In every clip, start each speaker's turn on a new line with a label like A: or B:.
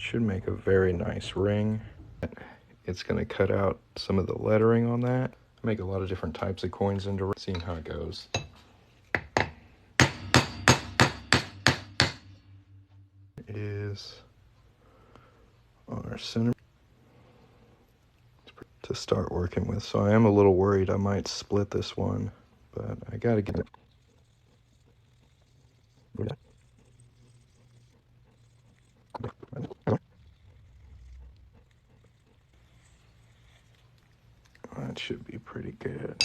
A: Should make a very nice ring. It's going to cut out some of the lettering on that. Make a lot of different types of coins into seeing how it goes. Is our center to start working with. So I am a little worried I might split this one, but I gotta get it. That should be pretty good.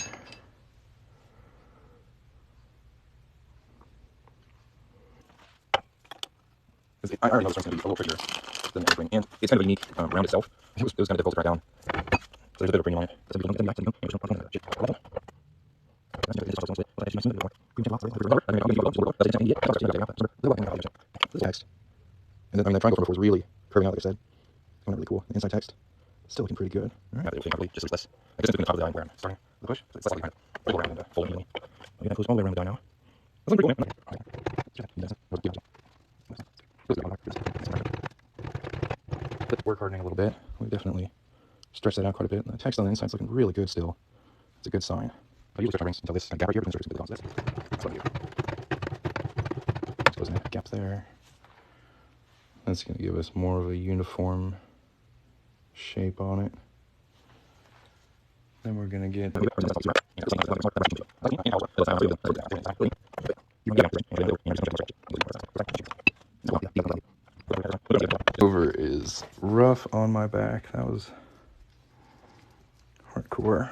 A: I already know this one's going to be a little trickier than everything, and it's kind of unique around itself. It was kind of difficult to write down. So there's a bit of premium on it. Text. And then, I mean, the triangle from before was really curving out, like I said. It's really cool. The inside text, still looking pretty good. All right. Just less. I guess it's the top of the eye where I'm starting the push. So it's less like kind of around and folding evenly. Okay, that goes all the way around the die now. That's pretty cool, man. Work hardening a little bit. We definitely stretch that out quite a bit. The text on the inside is looking really good still. It's a good sign. I usually stretch my rings until this gap right here, but then stretch into the That's what I do. Let's close that gap there. That's going to give us more of a uniform shape on it. Then we're going to get... Over is rough on my back. That was hardcore.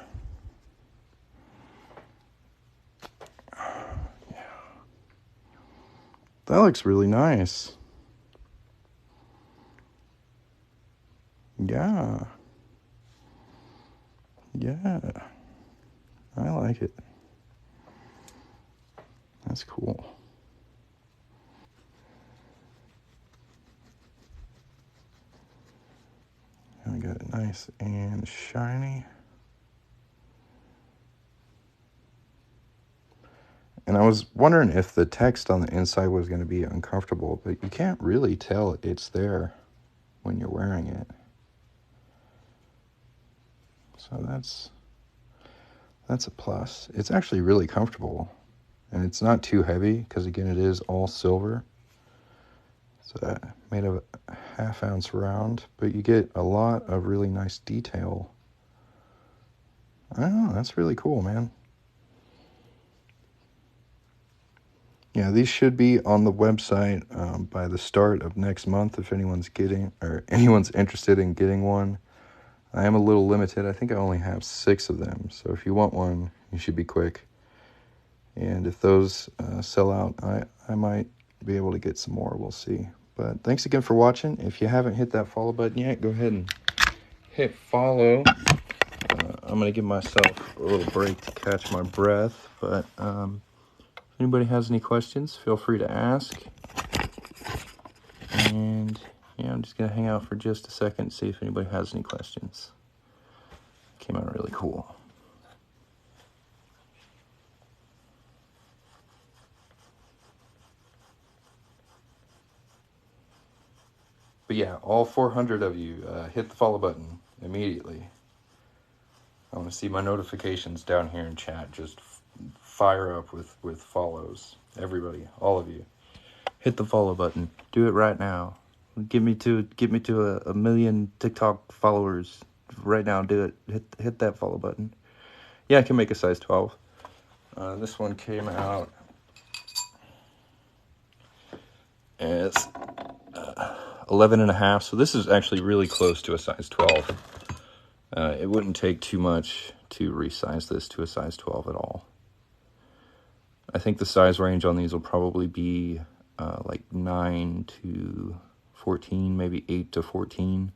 A: Yeah. That looks really nice. Yeah. Yeah. I like it. That's cool. I got it nice and shiny. And I was wondering if the text on the inside was going to be uncomfortable, but you can't really tell it's there when you're wearing it. So that's a plus. It's actually really comfortable, and it's not too heavy because, again, it is all silver. It's made of a ½ ounce round, but you get a lot of really nice detail. I don't know, that's really cool, man. Yeah, these should be on the website by the start of next month if anyone's interested in getting one. I am a little limited. I think I only have 6 of them, so if you want one, you should be quick. And if those sell out, I might be able to get some more. We'll see. But thanks again for watching. If you haven't hit that follow button yet, go ahead and hit follow. I'm going to give myself a little break to catch my breath. But if anybody has any questions, feel free to ask. And yeah, I'm just going to hang out for just a second and see if anybody has any questions. Came out really cool. But yeah, all 400 of you, hit the follow button immediately. I want to see my notifications down here in chat just fire up with follows. Everybody, all of you, hit the follow button. Do it right now. Get me to a million TikTok followers right now. Do it. Hit that follow button. Yeah, I can make a size 12. This one came out as 11.5, so this is actually really close to a size 12. It wouldn't take too much to resize this to a size 12 at all. I think the size range on these will probably be like 9 to 14, maybe 8 to 14.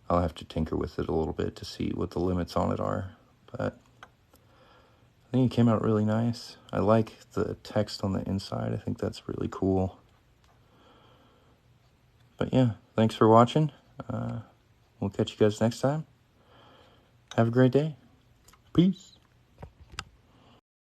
A: I'll have to tinker with it a little bit to see what the limits on it are, but I think it came out really nice. I like the text on the inside. I think that's really cool. But yeah, thanks for watching. We'll catch you guys next time. Have a great day. Peace.